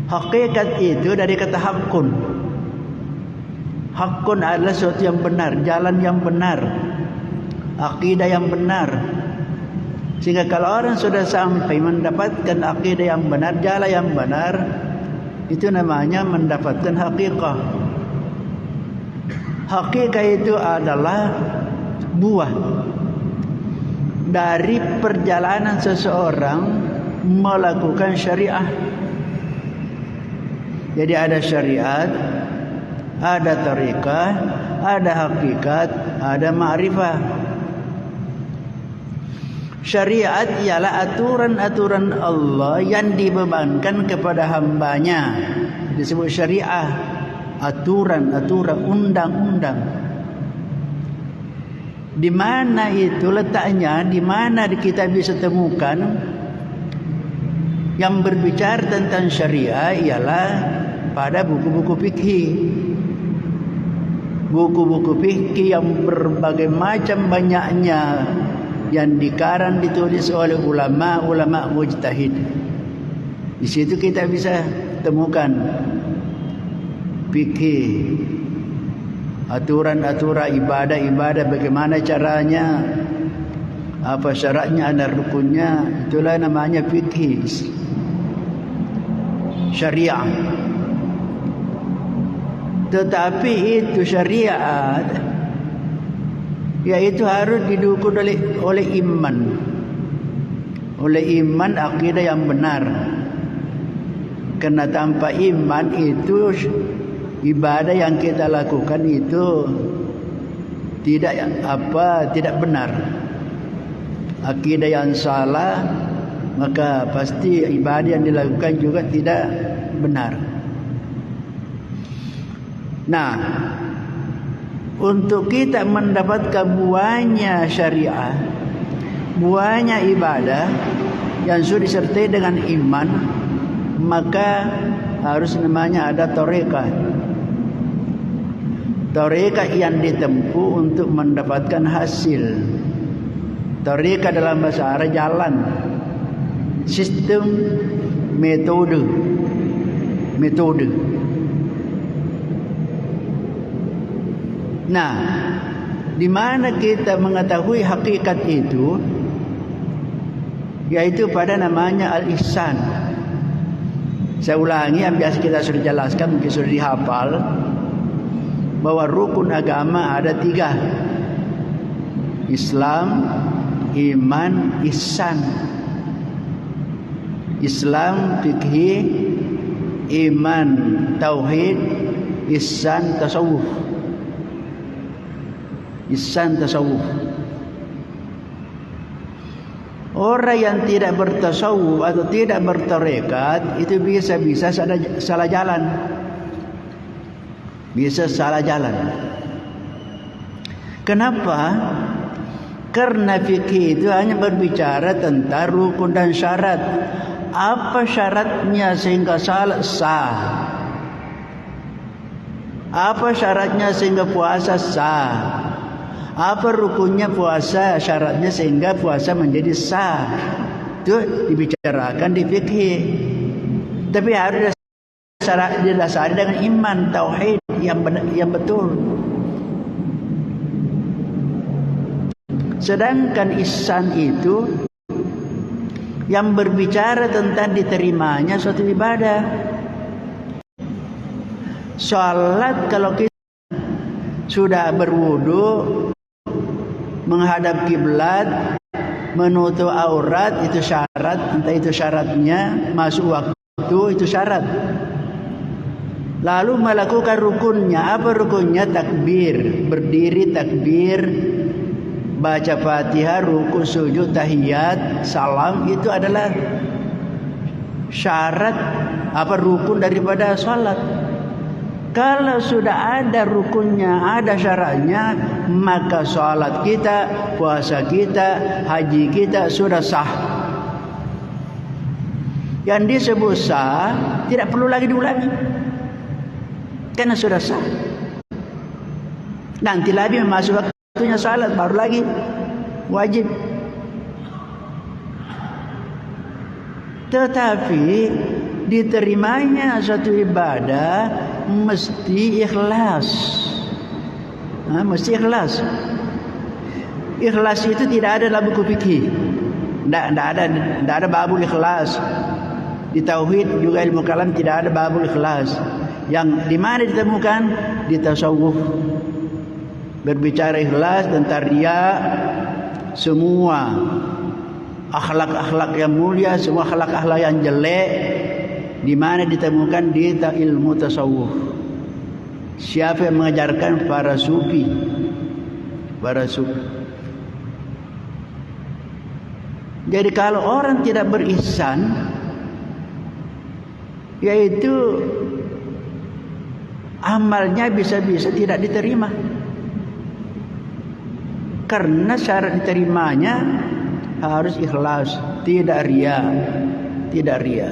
Hakikat itu dari kata hakun. Hakun adalah sesuatu yang benar, jalan yang benar, akidah yang benar. Sehingga kalau orang sudah sampai mendapatkan akidah yang benar, jalan yang benar, itu namanya mendapatkan hakikat. Hakikat itu adalah buah dari perjalanan seseorang melakukan syariah. Jadi ada syariat, ada tariqah, ada hakikat, ada ma'rifah. Syariat ialah aturan-aturan Allah yang dibebankan kepada hambanya. Disebut syariah. Aturan-aturan, undang-undang. Di mana itu letaknya? Di mana kita bisa temukan yang berbicara tentang syariah ialah pada buku-buku fikih. Buku-buku fikih yang berbagai macam banyaknya, yang dikarang ditulis oleh ulama-ulama mujtahid. Di situ kita bisa temukan fikih, aturan-aturan ibadah-ibadah, bagaimana caranya, apa syaratnya, ada rukunnya. Itulah namanya fikih syariah. Tetapi itu syariat, yaitu harus didukung oleh iman. Oleh iman, akidah yang benar. Karena tanpa iman itu ibadah yang kita lakukan itu tidak benar. Akidah yang salah, maka pasti ibadah yang dilakukan juga tidak benar. Nah, untuk kita mendapatkan buahnya syariah, buahnya ibadah yang sudah disertai dengan iman, maka harus namanya ada tariqah. Tariqah yang ditempuh untuk mendapatkan hasil. Tariqah dalam bahasa Arab jalan, sistem, metode. Nah, di mana kita mengetahui hakikat itu? Yaitu pada namanya al-ihsan. Saya ulangi yang biasa kita sudah jelaskan, mungkin sudah dihafal, bahwa rukun agama ada 3: Islam, iman, ihsan. Islam fikih, iman tauhid, ihsan tasawuf. Ihsan tasawuf. Orang yang tidak bertasawuf atau tidak bertarekat itu bisa salah jalan. Bisa salah jalan. Kenapa? Karena fikih itu hanya berbicara tentang rukun dan syarat. Apa syaratnya sehingga sah? Apa syaratnya sehingga puasa sah? Apa rukunnya puasa, syaratnya sehingga puasa menjadi sah? Itu dibicarakan di fikih. Tapi harus didasari dengan iman, tauhid yang betul. Sedangkan ihsan itu yang berbicara tentang diterimanya suatu ibadah. Salat, kalau kita sudah berwudu, menghadap kiblat, menutup aurat, itu syarat. Entah itu syaratnya, masuk waktu, itu syarat. Lalu melakukan rukunnya. Apa rukunnya? Takbir, berdiri takbir, baca Fatihah, ruku, sujud, tahiyat, salam. Itu adalah syarat, rukun daripada salat. Kalau sudah ada rukunnya, ada syaratnya, maka salat kita, puasa kita, haji kita sudah sah. Yang disebut sah tidak perlu lagi diulangi, karena sudah sah. Nanti lagi masuk waktunya salat, baru lagi wajib. Tetapi diterimanya satu ibadah mesti ikhlas. Mesti ikhlas. Ikhlas itu tidak ada dalam buku fikih. Tidak ada babul ikhlas. Di tauhid juga ilmu kalam tidak ada babul ikhlas. Yang di mana ditemukan? Di tasawuf. Berbicara ikhlas tentang riya, semua akhlak-akhlak yang mulia, semua akhlak-akhlak yang jelek, di mana ditemukan di ilmu tasawuf. Siapa yang mengajarkan? Para sufi. Para sufi. Jadi kalau orang tidak berihsan, yaitu amalnya bisa-bisa tidak diterima. Karena syarat diterimanya harus ikhlas, tidak riya. Tidak riya.